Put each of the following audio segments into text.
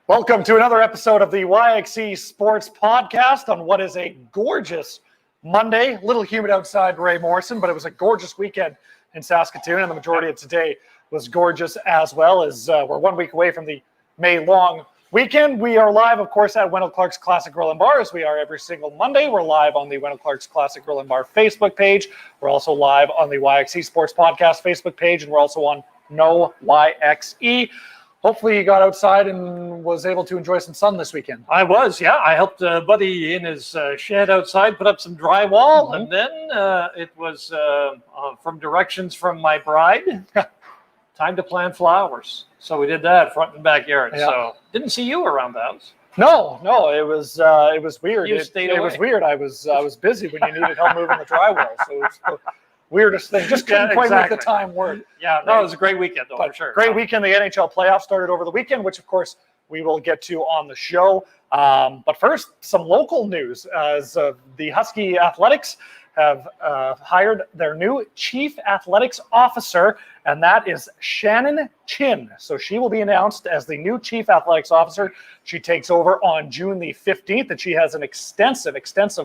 Welcome to another episode of the YXE Sports Podcast on what is a gorgeous Monday. A little humid outside Wray Morrison, but it was a gorgeous weekend in Saskatoon, and the majority of today was gorgeous as well. As we're 1 week away from the May-long weekend. We are live, of course, at Wendell Clark's Classic Grill and Bar, as we are every single Monday. We're live on the Wendell Clark's Classic Grill and Bar Facebook page. We're also live on the YXE Sports Podcast Facebook page, and we're also on No YXE. Hopefully you got outside and was able to enjoy some sun this weekend. I was, yeah. I helped a buddy in his shed outside put up some drywall, and then it was from directions from my bride, time to plant flowers. So we did that front and backyard. Yeah. So didn't see you around the house. No, it was weird. You stayed away. It was weird. I was busy when you needed help moving the drywall. So it was the weirdest thing. Just couldn't quite make the time work. Yeah, no, it was a great weekend, though, for sure. Great weekend. The NHL playoffs started over the weekend, which, of course, we will get to on the show. But first, some local news. As the Husky Athletics have hired their new Chief Athletics Officer, and that is Shannon Chin. So she will be announced as the new Chief Athletics Officer. She takes over on June the 15th, and she has an extensive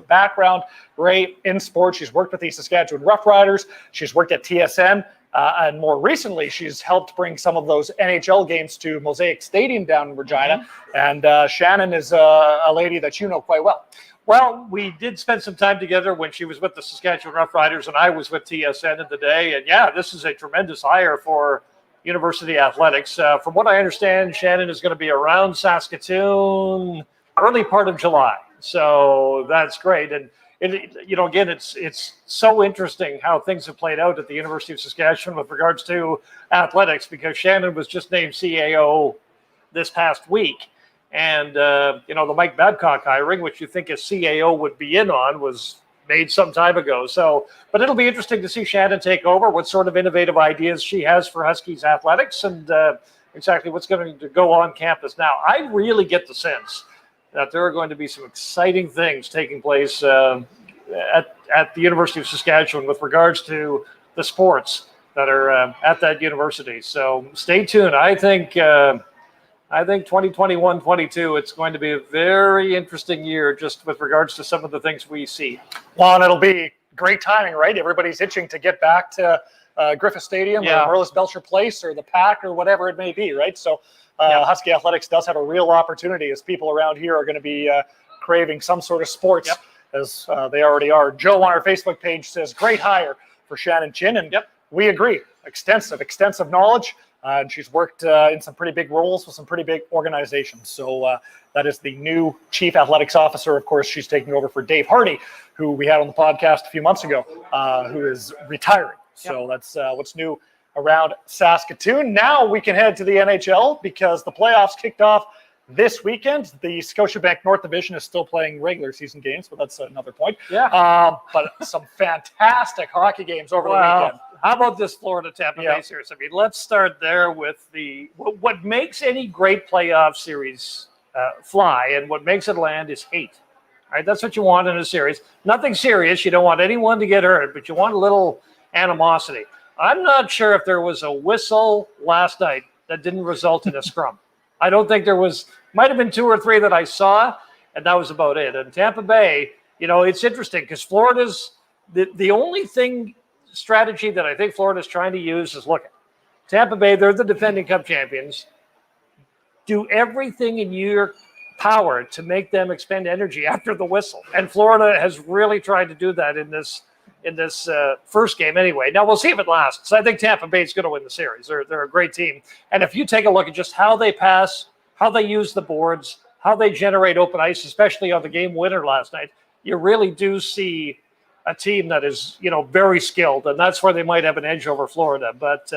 background, Ray, in sports. She's worked with the Saskatchewan Roughriders. She's worked at TSN. And more recently, she's helped bring some of those NHL games to Mosaic Stadium down in Regina. And Shannon is a lady that you know quite well. Well, we did spend some time together when she was with the Saskatchewan Roughriders and I was with TSN in the day. And yeah, this is a tremendous hire for University Athletics. From what I understand, Shannon is going to be around Saskatoon early part of July. So that's great. And again, it's so interesting how things have played out at the University of Saskatchewan with regards to athletics, because Shannon was just named CAO this past week. And, the Mike Babcock hiring, which you think a CAO would be in on, was made some time ago. So, but it'll be interesting to see Shannon take over, what sort of innovative ideas she has for Huskies athletics, and exactly what's going to go on campus now. I really get the sense that there are going to be some exciting things taking place at the University of Saskatchewan with regards to the sports that are at that university. So stay tuned. I think 2021-22, it's going to be a very interesting year just with regards to some of the things we see. Well, and it'll be great timing, right? Everybody's itching to get back to Griffith Stadium or Merlis Belcher Place or the PAC or whatever it may be, right? So Husky Athletics does have a real opportunity, as people around here are going to be craving some sort of sports, as they already are. Joe on our Facebook page says, great hire for Shannon Chin, and we agree. Extensive knowledge. And she's worked in some pretty big roles with some pretty big organizations. So that is the new Chief Athletics Officer. Of course, she's taking over for Dave Hardy, who we had on the podcast a few months ago, who is retiring. So that's what's new around Saskatoon. Now we can head to the NHL because the playoffs kicked off this weekend. The Scotiabank North Division is still playing regular season games, but that's another point. But some fantastic hockey games over the weekend. How about this Florida-Tampa Bay series? I mean, let's start there with what makes any great playoff series fly, and what makes it land is hate. All right, that's what you want in a series. Nothing serious. You don't want anyone to get hurt, but you want a little animosity. I'm not sure if there was a whistle last night that didn't result in a scrum. I don't think there was. Might have been two or three that I saw, and that was about it. And Tampa Bay, it's interesting because Florida's the only strategy that I think Florida's trying to use is, look, Tampa Bay, they're the defending Cup champions. Do everything in your power to make them expend energy after the whistle. And Florida has really tried to do that in this first game anyway. Now, we'll see if it lasts. I think Tampa Bay is going to win the series. They're a great team. And if you take a look at just how they pass, how they use the boards, how they generate open ice, especially on the game winner last night, you really do see a team that is, very skilled, and that's where they might have an edge over Florida. But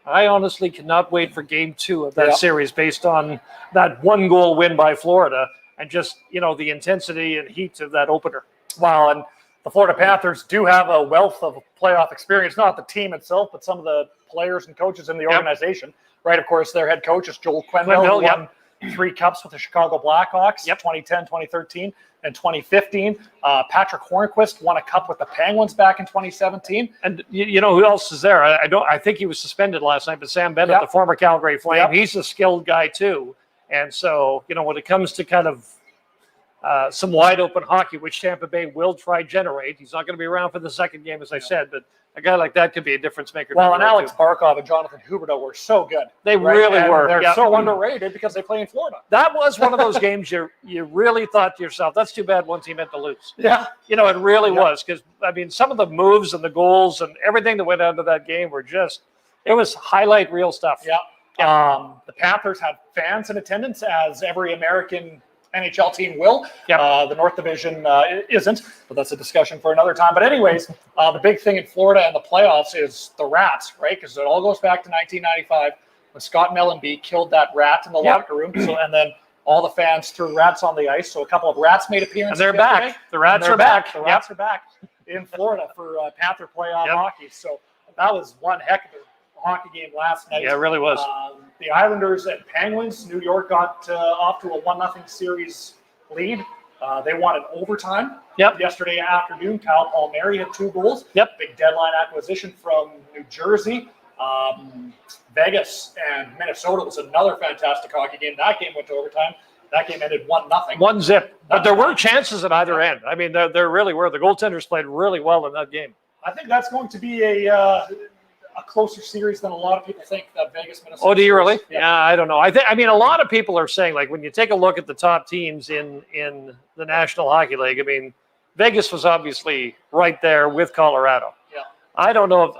I honestly cannot wait for game 2 of that series based on that 1-goal win by Florida and just, the intensity and heat of that opener. Wow, and the Florida Panthers do have a wealth of playoff experience, not the team itself, but some of the players and coaches in the organization, right? Of course, their head coach is Joel Quenneville, who won 3 cups with the Chicago Blackhawks, 2010, 2013. in 2015. Patrick Hornquist won a cup with the Penguins back in 2017. And you know who else is there? I think he was suspended last night, but Sam Bennett, the former Calgary Flame, he's a skilled guy too. And so, when it comes to kind of some wide open hockey, which Tampa Bay will try generate, he's not going to be around for the second game, as I said, but a guy like that could be a difference maker. Well, and Alex Barkov and Jonathan Huberdeau were so good. They really were. They're so underrated because they play in Florida. That was one of those games you really thought to yourself, that's too bad one team had to lose. Yeah. It really was, because, some of the moves and the goals and everything that went into that game were just, it was highlight reel stuff. Yeah. The Panthers had fans in attendance, as every American NHL team will. Yep. The North Division isn't, but that's a discussion for another time. But anyways, the big thing in Florida and the playoffs is the rats, right? Because it all goes back to 1995 when Scott Mellenby killed that rat in the locker room. So, and then all the fans threw rats on the ice. So a couple of rats made appearances. And they're back. The rats are back. The rats are back in Florida for Panther playoff hockey. So that was one heck of a hockey game last night. Yeah, it really was. The Islanders and Penguins, New York got off to a 1-0 series lead. They won in overtime. Yesterday afternoon, Kyle Palmieri had 2 goals. Big deadline acquisition from New Jersey. Vegas and Minnesota was another fantastic hockey game. That game went to overtime. That game ended 1-0. 1-0. But there were chances at either end. There really were. The goaltenders played really well in that game. I think that's going to be a closer series than a lot of people think, that Vegas Minnesota. Oh, do you really? Yeah, I don't know. A lot of people are saying, like, when you take a look at the top teams in the National Hockey League, Vegas was obviously right there with Colorado. Yeah. I don't know if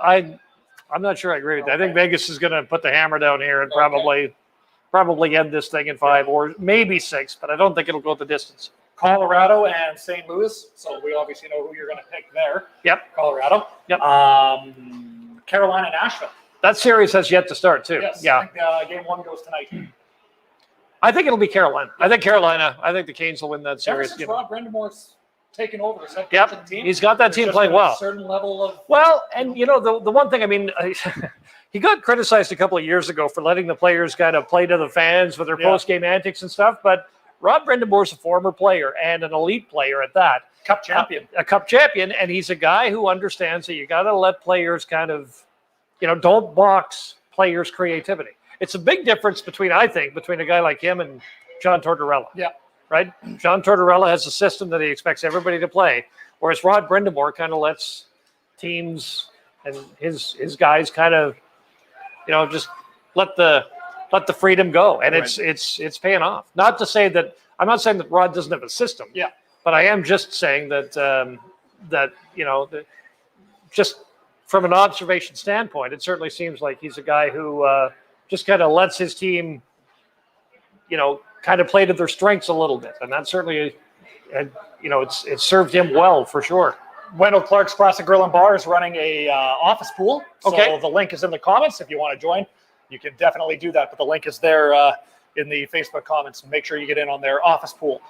I'm not sure I agree with that. I think Vegas is going to put the hammer down here and probably end this thing in 5 or maybe 6, but I don't think it'll go the distance. Colorado and St. Louis. So we obviously know who you're going to pick there. Yep. Colorado. Yep. Carolina, Nashville. That series has yet to start, too. Yes, yeah. I think game 1 goes tonight. I think it'll be Carolina. I think the Canes will win that series. Ever since Rob Brendamore's taken over as head coach of the team, he's got that team playing well. A certain level of the one thing, he got criticized a couple of years ago for letting the players kind of play to the fans with their post-game antics and stuff, but Rob Brendamore's a former player and an elite player at that. Cup champion. A cup champion, and he's a guy who understands that you got to let players kind of, don't box players' creativity. It's a big difference between a guy like him and John Tortorella. Yeah. Right? John Tortorella has a system that he expects everybody to play, whereas Rod Brindamore kind of lets teams and his guys kind of, just let the freedom go, and it's paying off. Not to say that I'm not saying that Rod doesn't have a system. Yeah. But I am just saying that just from an observation standpoint, it certainly seems like he's a guy who just kind of lets his team, kind of play to their strengths a little bit, and that certainly, it's served him well for sure. Wendell Clark's Classic Grill and Bar is running a office pool, so okay. The link is in the comments. If you want to join, you can definitely do that. But the link is there in the Facebook comments. Make sure you get in on their office pool.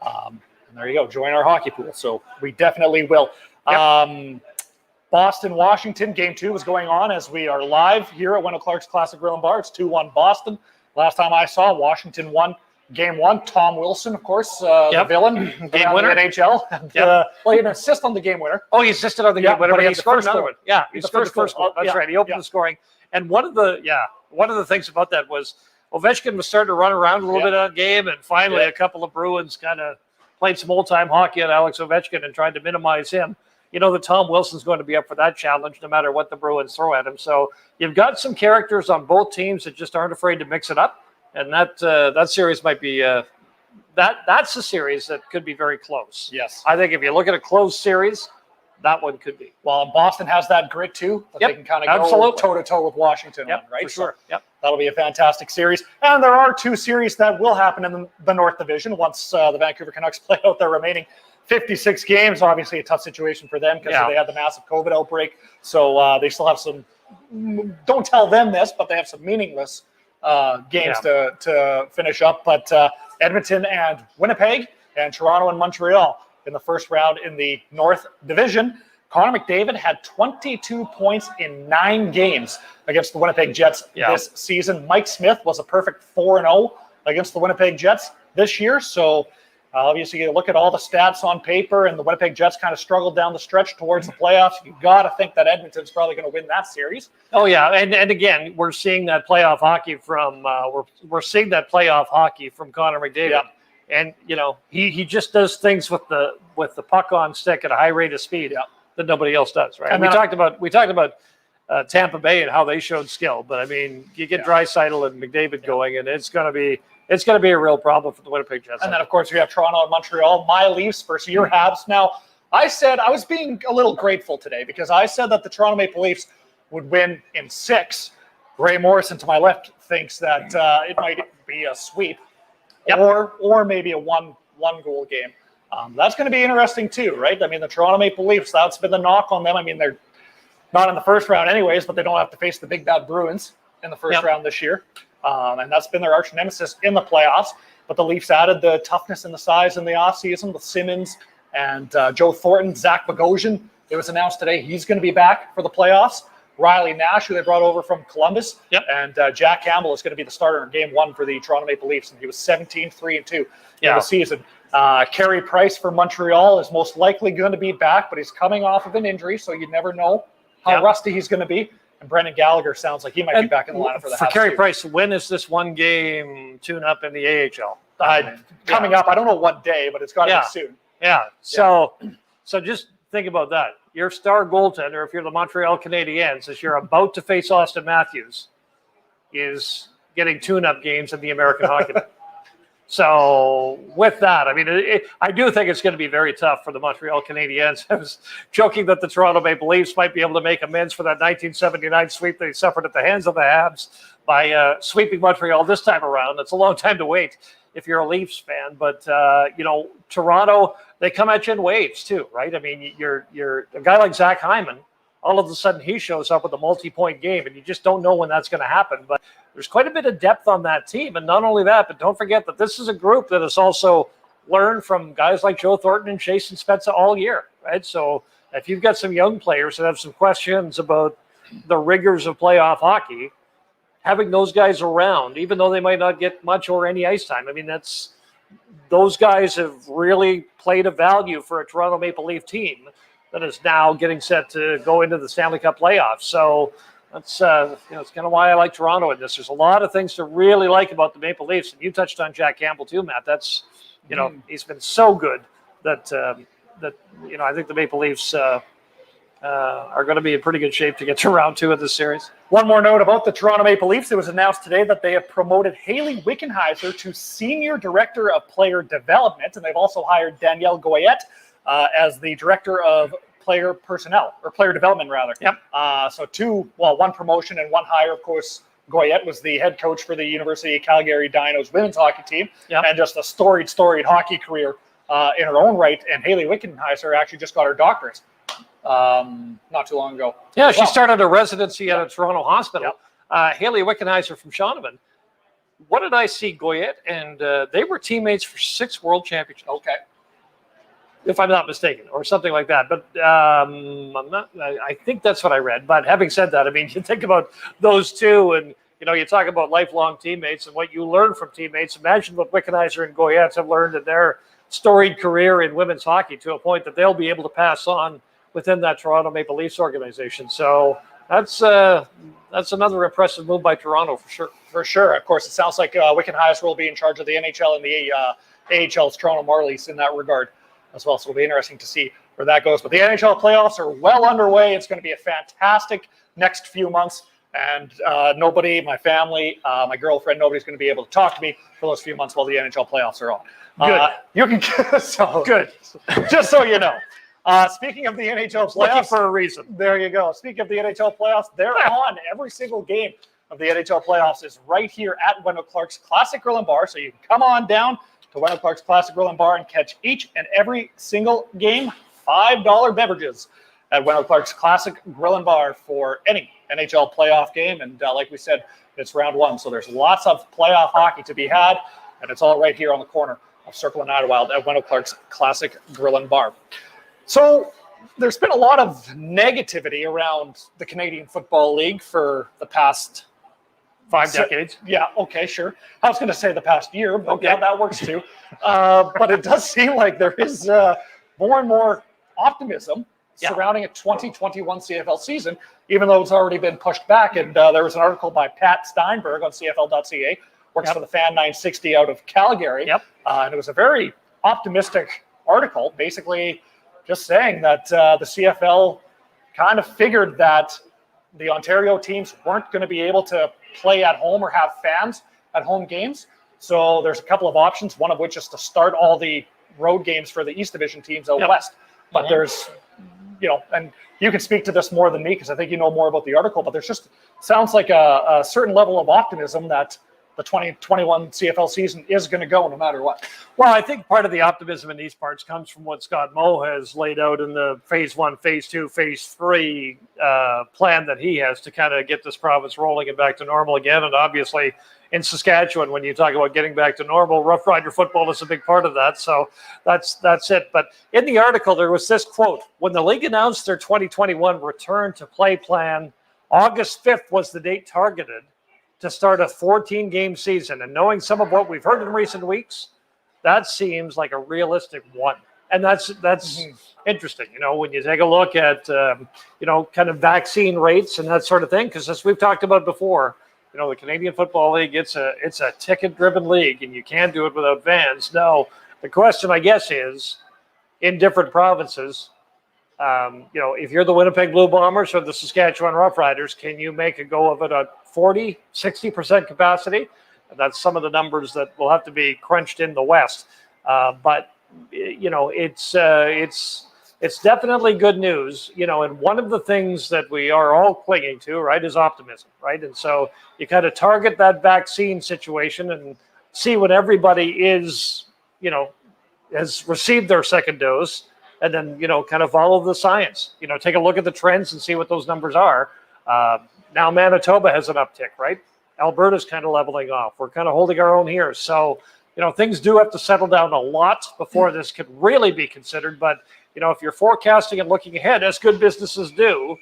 And there you go. Join our hockey pool. So we definitely will. Yep. Boston, Washington, game 2 is going on as we are live here at Wendell Clark's Classic Grill and Bar. It's 2-1 Boston. Last time I saw, Washington won game 1. Tom Wilson, of course, the villain, game winner, the NHL. And, he had an assist on the game winner. Oh, he assisted on the game winner, but he scored another one. Yeah, he scored the first goal. That's right. He opened the scoring. And one of the things about that was Ovechkin was starting to run around a little bit on game, and finally a couple of Bruins kind of played some old-time hockey on Alex Ovechkin and tried to minimize him. That Tom Wilson's going to be up for that challenge no matter what the Bruins throw at him. So you've got some characters on both teams that just aren't afraid to mix it up, and that series might be that's a series that could be very close. Yes. I think if you look at a close series, that one could be. Well, Boston has that grit too. That they can kind of go toe-to-toe with Washington on, right? For sure. So that'll be a fantastic series. And there are 2 series that will happen in the North Division once the Vancouver Canucks play out their remaining 56 games. Obviously a tough situation for them because they had the massive COVID outbreak. So they still have some, don't tell them this, but they have some meaningless games to finish up. But Edmonton and Winnipeg and Toronto and Montreal in the first round in the North Division. Connor McDavid had 22 points in 9 games against the Winnipeg Jets this season. Mike Smith was a perfect 4-0 against the Winnipeg Jets this year. So Obviously, you look at all the stats on paper, and the Winnipeg Jets kind of struggled down the stretch towards the playoffs. You've got to think that Edmonton's probably going to win that series. Oh yeah, and again, we're seeing that playoff hockey from we're seeing that playoff hockey from Connor McDavid, Yeah. and he just does things with the puck on stick at a high rate of speed that nobody else does. Right? And we talked about Tampa Bay and how they showed skill, but I mean, you get Draisaitl and McDavid going, and it's going to be a real problem for the Winnipeg Jets. And then, of course, you have Toronto and Montreal, my Leafs versus your Habs. Now, I was being a little grateful today because I said that the Toronto Maple Leafs would win in 6. Wray Morrison to my left thinks that it might be a sweep or maybe a one-goal game. That's going to be interesting too, right? I mean, the Toronto Maple Leafs, that's been the knock on them. I mean, they're not in the first round anyways, but they don't have to face the big bad Bruins in the first round this year. And that's been their arch nemesis in the playoffs. But the Leafs added the toughness and the size in the offseason with Simmons and Joe Thornton, Zach Bogosian. It was announced today he's going to be back for the playoffs. Riley Nash, who they brought over from Columbus. And Jack Campbell is going to be the starter in game 1 for the Toronto Maple Leafs. And he was 17-3-2 in the season. Carey Price for Montreal is most likely going to be back, but he's coming off of an injury, so you never know how rusty he's going to be. And Brendan Gallagher sounds like he might be back in the lineup for the Habs. For Carey Price, when is this one-game tune-up in the AHL? Coming up, I don't know what day, but it's got to be soon. Yeah. So just think about that. Your star goaltender, if you're the Montreal Canadiens, as you're about to face Austin Matthews, is getting tune-up games in the American Hockey League. So with that, I mean, I do think it's going to be very tough for the Montreal Canadiens. I was joking that the Toronto Maple Leafs might be able to make amends for that 1979 sweep they suffered at the hands of the Habs by sweeping Montreal this time around. That's a long time to wait if you're a Leafs fan. But, Toronto, they come at you in waves too, right? I mean, you're a guy like Zach Hyman. All of a sudden, he shows up with a multi-point game, and you just don't know when that's going to happen. But there's quite a bit of depth on that team. And not only that, but don't forget that this is a group that has also learned from guys like Joe Thornton and Jason Spezza all year, right? So if you've got some young players that have some questions about the rigors of playoff hockey, having those guys around, even though they might not get much or any ice time, I mean, those guys have really played a value for a Toronto Maple Leaf team that is now getting set to go into the Stanley Cup playoffs. So that's it's kind of why I like Toronto in this. There's a lot of things to really like about the Maple Leafs, and you touched on Jack Campbell too, Matt. That's he's been so good that I think the Maple Leafs are going to be in pretty good shape to get to round 2 of this series. One more note about the Toronto Maple Leafs. It was announced today that they have promoted Haley Wickenheiser to Senior Director of Player Development, and they've also hired Danielle Goyette as the Director of Player Personnel, or Player Development, rather. So one promotion and one hire. Of course, Goyette was the head coach for the University of Calgary Dinos women's hockey team, and just a storied hockey career in her own right. And Haley Wickenheiser actually just got her doctorate not too long ago. Yeah, she started a residency at a Toronto hospital. Haley Wickenheiser from Shaunavon. What did I see? Goyette, and they were teammates for 6 World Championships. Okay. If I'm not mistaken, or something like that. But I think that's what I read. But having said that, I mean, you think about those two, and you talk about lifelong teammates and what you learn from teammates. Imagine what Wickenheiser and Goyette have learned in their storied career in women's hockey to a point that they'll be able to pass on within that Toronto Maple Leafs organization. So that's another impressive move by Toronto for sure. For sure. Of course, it sounds like Wickenheiser will be in charge of the NHL and the AHL's Toronto Marlies in that regard as well. So it'll be interesting to see where that goes. But the NHL playoffs are well underway. It's going to be a fantastic next few months. And nobody, my family, my girlfriend, nobody's going to be able to talk to me for those few months while the NHL playoffs are on. Good. You can good. Just so you know. Speaking of the NHL playoffs, looking for a reason. There you go. Speaking of the NHL playoffs, they're on. Every single game of the NHL playoffs is right here at Wendell Clark's Classic Grill and Bar. So you can come on down to Wendell Clark's Classic Grill and Bar and catch each and every single game. $5 beverages at Wendell Clark's Classic Grill and Bar for any NHL playoff game. And like we said, it's round 1. So there's lots of playoff hockey to be had. And it's all right here on the corner of Circle and Idlewild at Wendell Clark's Classic Grill and Bar. So there's been a lot of negativity around the Canadian Football League for the past 5 decades. Yeah, okay, sure. I was going to say the past year, but okay. Yeah, that works too. But it does seem like there is more and more optimism surrounding a 2021 CFL season, even though it's already been pushed back. And there was an article by Pat Steinberg on CFL.ca, works for the Fan 960 out of Calgary. And it was a very optimistic article, basically just saying that the CFL kind of figured that the Ontario teams weren't going to be able to play at home or have fans at home games. So there's a couple of options, one of which is to start all the road games for the East Division teams out west. But there's, and you can speak to this more than me because I think you know more about the article, but there's just sounds like a certain level of optimism that the 2021 CFL season is going to go no matter what. Well, I think part of the optimism in these parts comes from what Scott Moe has laid out in the phase 1, phase 2, phase 3 plan that he has to kind of get this province rolling and back to normal again. And obviously in Saskatchewan, when you talk about getting back to normal, Rough Rider football is a big part of that. So that's it. But in the article, there was this quote: when the league announced their 2021 return to play plan, August 5th was the date targeted to start a 14-game season. And knowing some of what we've heard in recent weeks, that seems like a realistic one. And that's interesting, when you take a look at, kind of vaccine rates and that sort of thing, because as we've talked about before, the Canadian Football League, it's a ticket-driven league, and you can't do it without fans. Now, the question, I guess, is, in different provinces, if you're the Winnipeg Blue Bombers or the Saskatchewan Roughriders, can you make a go of it at 40, 60% capacity? And that's some of the numbers that will have to be crunched in the West. But it's definitely good news. And one of the things that we are all clinging to, right, is optimism, right? And so you kind of target that vaccine situation and see when everybody is, has received their second dose. And then, kind of follow the science, take a look at the trends and see what those numbers are. Now Manitoba has an uptick, right? Alberta's kind of leveling off. We're kind of holding our own here. So, things do have to settle down a lot before this could really be considered. But, if you're forecasting and looking ahead, as good businesses do,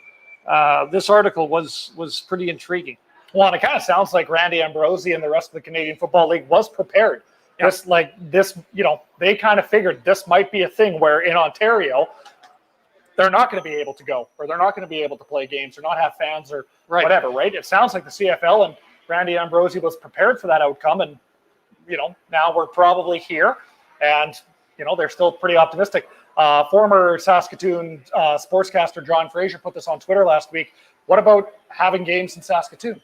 this article was pretty intriguing. Well, and it kind of sounds like Randy Ambrosie and the rest of the Canadian Football League was prepared. They kind of figured this might be a thing where in Ontario, they're not going to be able to go, or they're not going to be able to play games or not have fans or whatever, right? It sounds like the CFL and Randy Ambrosie was prepared for that outcome. And, now we're probably here and, they're still pretty optimistic. Former Saskatoon sportscaster John Fraser put this on Twitter last week. What about having games in Saskatoon?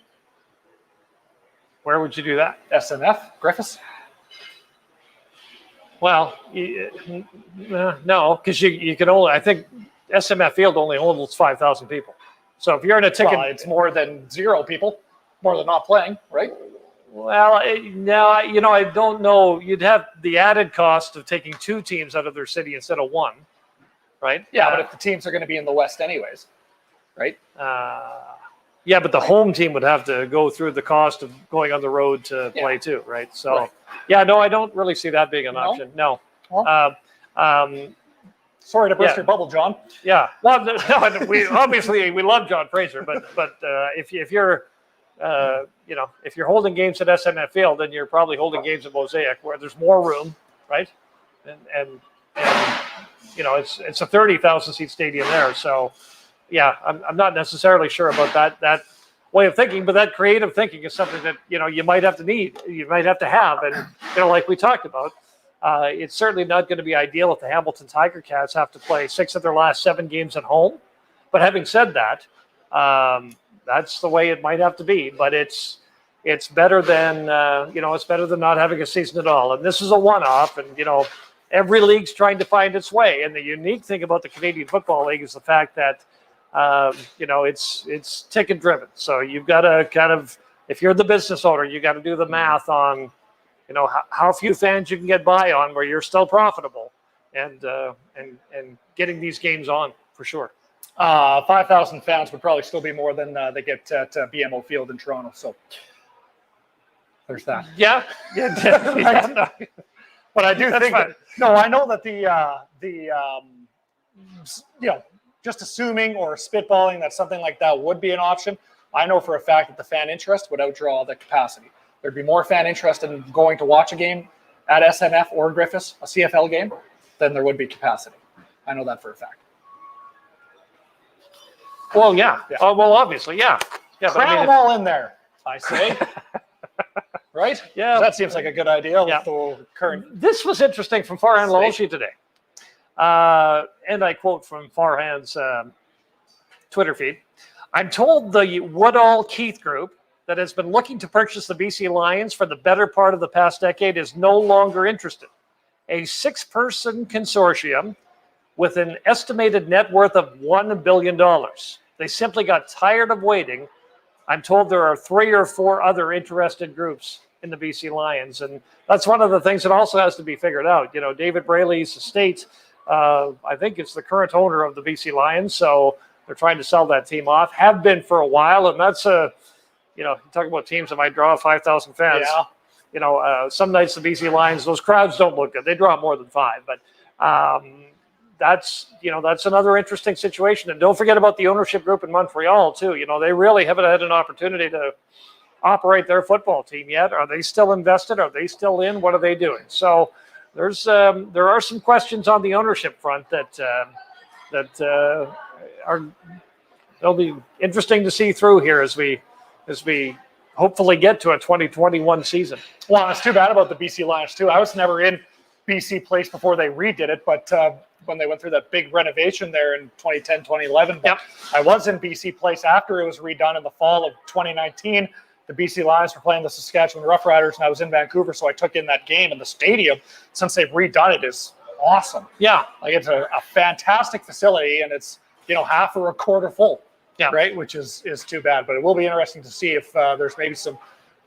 Where would you do that? SNF, Griffiths? Well, no, because you can only, I think SMF Field only holds 5,000 people. So if you're in a ticket, it's more than 0 people, more than not playing, right? Well, no, I don't know. You'd have the added cost of taking 2 teams out of their city instead of 1, right? Yeah, but if the teams are going to be in the West anyways, right? Yeah, but the home team would have to go through the cost of going on the road to play too, right? So, I don't really see that being an option. No. Well, sorry to burst your bubble, John. Yeah. Well, no, we obviously we love John Fraser, but if you're if you're holding games at SMF Field, then you're probably holding games at Mosaic where there's more room, right? And it's a 30,000 seat stadium there, so. Yeah, I'm not necessarily sure about that way of thinking, but that creative thinking is something that, you might have to have. And, like we talked about, it's certainly not going to be ideal if the Hamilton Tiger Cats have to play 6 of their last 7 games at home. But having said that, that's the way it might have to be. But it's better than, it's better than not having a season at all. And this is a one-off, and, every league's trying to find its way. And the unique thing about the Canadian Football League is the fact that, it's ticket driven. So you've got to kind of, if you're the business owner, you got to do the math on, how few fans you can get by on where you're still profitable and getting these games on for sure. 5,000 fans would probably still be more than they get at BMO Field in Toronto. So there's that. Yeah. But I do think, I know that just assuming or spitballing that something like that would be an option. I know for a fact that the fan interest would outdraw the capacity. There'd be more fan interest in going to watch a game at SNF or Griffiths, a CFL game, than there would be capacity. I know that for a fact. Well, yeah. Oh, well, obviously, yeah. Cram them all in there, I say. Right? Yeah. That seems like a good idea with the current. This was interesting from Farhan Lalshi today. And I quote from Farhan's Twitter feed. I'm told the Woodall-Keith group that has been looking to purchase the BC Lions for the better part of the past decade is no longer interested. A 6-person consortium with an estimated net worth of $1 billion. They simply got tired of waiting. I'm told there are 3 or 4 other interested groups in the BC Lions. And that's one of the things that also has to be figured out. You know, David Braley's estate, I think it's the current owner of the BC Lions. So they're trying to sell that team off, have been for a while. And that's you talk about teams that might draw 5,000 fans. Yeah. You know, some nights the BC Lions, those crowds don't look good. They draw more than 5, but that's another interesting situation. And don't forget about the ownership group in Montreal too. You know, they really haven't had an opportunity to operate their football team yet. Are they still invested? Are they still in? What are they doing? So there are some questions on the ownership front they'll be interesting to see through here as we hopefully get to a 2021 season. Well, it's too bad about the BC Lions too. I was never in BC Place before they redid it, but when they went through that big renovation there in 2010, 2011. But I was in BC Place after it was redone in the fall of 2019. The BC Lions were playing the Saskatchewan Roughriders, and I was in Vancouver, so I took in that game. And the stadium, since they've redone it, is awesome. Yeah. Like it's a fantastic facility, and it's, half or a quarter full. Yeah. Right, which is too bad. But it will be interesting to see if there's maybe some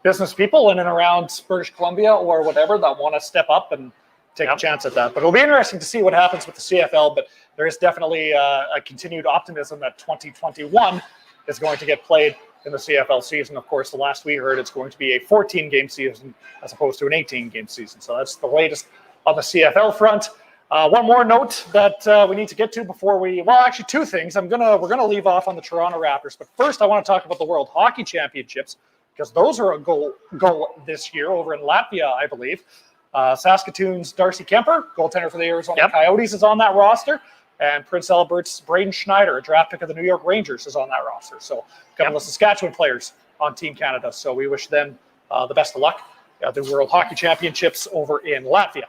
business people in and around British Columbia or whatever that want to step up and take a chance at that. But it'll be interesting to see what happens with the CFL. But there is definitely a continued optimism that 2021 is going to get played in the CFL season. Of course, the last we heard, it's going to be a 14-game season as opposed to an 18-game season. So that's the latest on the CFL front. One more note that we need to get to before actually 2 things. We're gonna leave off on the Toronto Raptors, but first I want to talk about the World Hockey Championships because those are a goal this year over in Latvia, I believe. Saskatoon's Darcy Kemper, goaltender for the Arizona Coyotes, is on that roster, and Prince Albert's Braden Schneider, a draft pick of the New York Rangers, is on that roster. So a couple of Saskatchewan players on Team Canada. So we wish them the best of luck at the World Hockey Championships over in Latvia.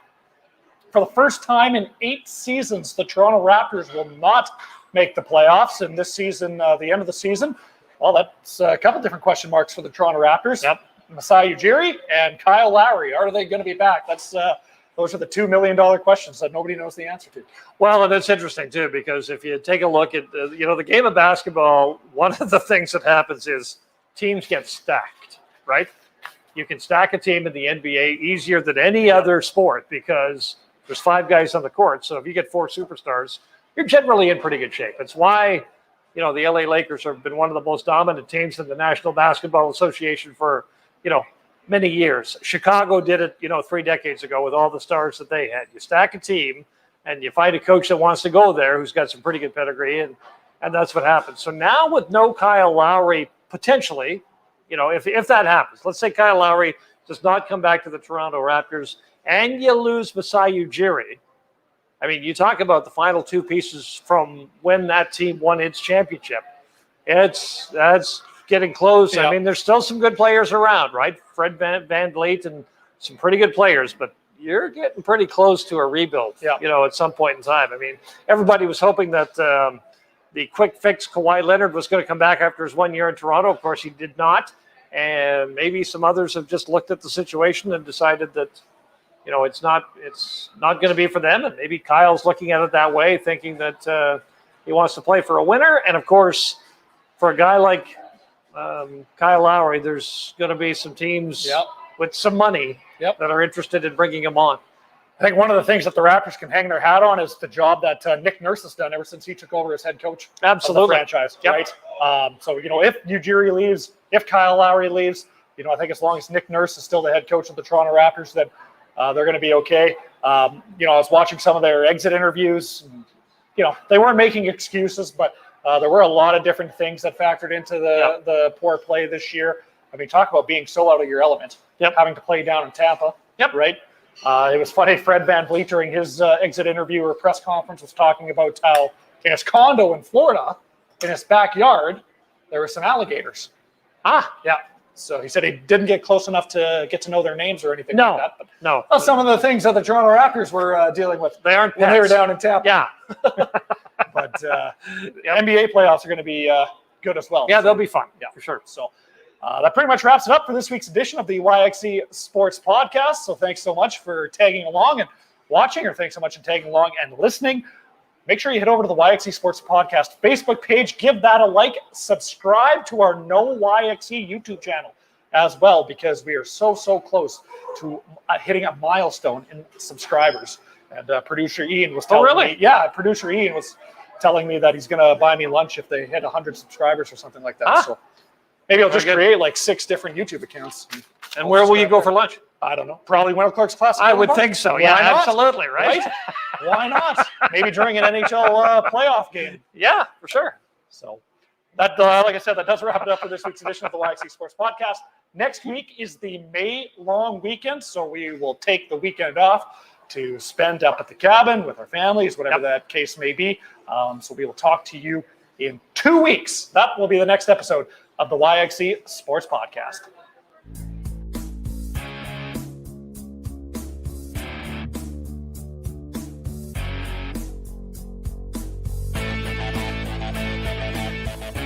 For the first time in 8 seasons, the Toronto Raptors will not make the playoffs. And this season, the end of the season, well, that's a couple different question marks for the Toronto Raptors. Yep. Masai Ujiri and Kyle Lowry. Are they going to be back? Those are the $2 million questions that nobody knows the answer to. Well, and it's interesting, too, because if you take a look at, the game of basketball, one of the things that happens is teams get stacked, right? You can stack a team in the NBA easier than any other sport because there's 5 guys on the court. So if you get 4 superstars, you're generally in pretty good shape. It's why, the LA Lakers have been one of the most dominant teams in the National Basketball Association for, many years. Chicago did it, 3 decades ago with all the stars that they had. You stack a team and you find a coach that wants to go there who's got some pretty good pedigree, and that's what happens. So now with no Kyle Lowry, potentially, if that happens, let's say Kyle Lowry does not come back to the Toronto Raptors and you lose Masai Ujiri. I mean, you talk about the final 2 pieces from when that team won its championship. That's getting close. Yep. I mean, there's still some good players around, right? Fred Van Vliet and some pretty good players, but you're getting pretty close to a rebuild, at some point in time. I mean, everybody was hoping that the quick fix Kawhi Leonard was going to come back after his 1 year in Toronto. Of course, he did not. And maybe some others have just looked at the situation and decided that, it's not going to be for them. And maybe Kyle's looking at it that way, thinking that he wants to play for a winner. And, of course, for a guy like Kyle Lowry, there's going to be some teams with some money that are interested in bringing him on. I think one of the things that the Raptors can hang their hat on is the job that Nick Nurse has done ever since he took over as head coach of the franchise, right? So, if Ujiri leaves, if Kyle Lowry leaves, I think as long as Nick Nurse is still the head coach of the Toronto Raptors, then they're going to be okay. I was watching some of their exit interviews. They weren't making excuses, but There were a lot of different things that factored into the poor play this year. I mean, talk about being so out of your element. Having to play down in Tampa. Right. It was funny. Fred VanVleet during his exit interview or press conference was talking about how in his condo in Florida, in his backyard, there were some alligators. So he said he didn't get close enough to get to know their names or anything like that. But well, some of the things that the Toronto Raptors were dealing with. They aren't when they were down in Tampa. But NBA playoffs are going to be good as well. Yeah, they'll be fun. Yeah, for sure. So that pretty much wraps it up for this week's edition of the YXE Sports Podcast. So thanks so much for tagging along and watching, or thanks so much for tagging along and listening. Make sure you head over to the YXE Sports Podcast Facebook page. Give that a like. Subscribe to our No YXE YouTube channel as well, because we are so close to hitting a milestone in subscribers. And producer Ian was telling me. Yeah, producer Ian was telling me that he's going to buy me lunch if they hit 100 subscribers or something like that. So maybe I'll just create like 6 different YouTube accounts. And where will you go for lunch? I don't know. Probably Wendell Clark's Classic. I would think so. Yeah, absolutely. Right? Why not? Maybe during an NHL playoff game. Yeah, for sure. So that, like I said, that does wrap it up for this week's edition of the YXE Sports Podcast. Next week is the May long weekend, so we will take the weekend off to spend up at the cabin with our families, whatever that case may be. So we will talk to you in 2 weeks. That will be the next episode of the YXE Sports Podcast.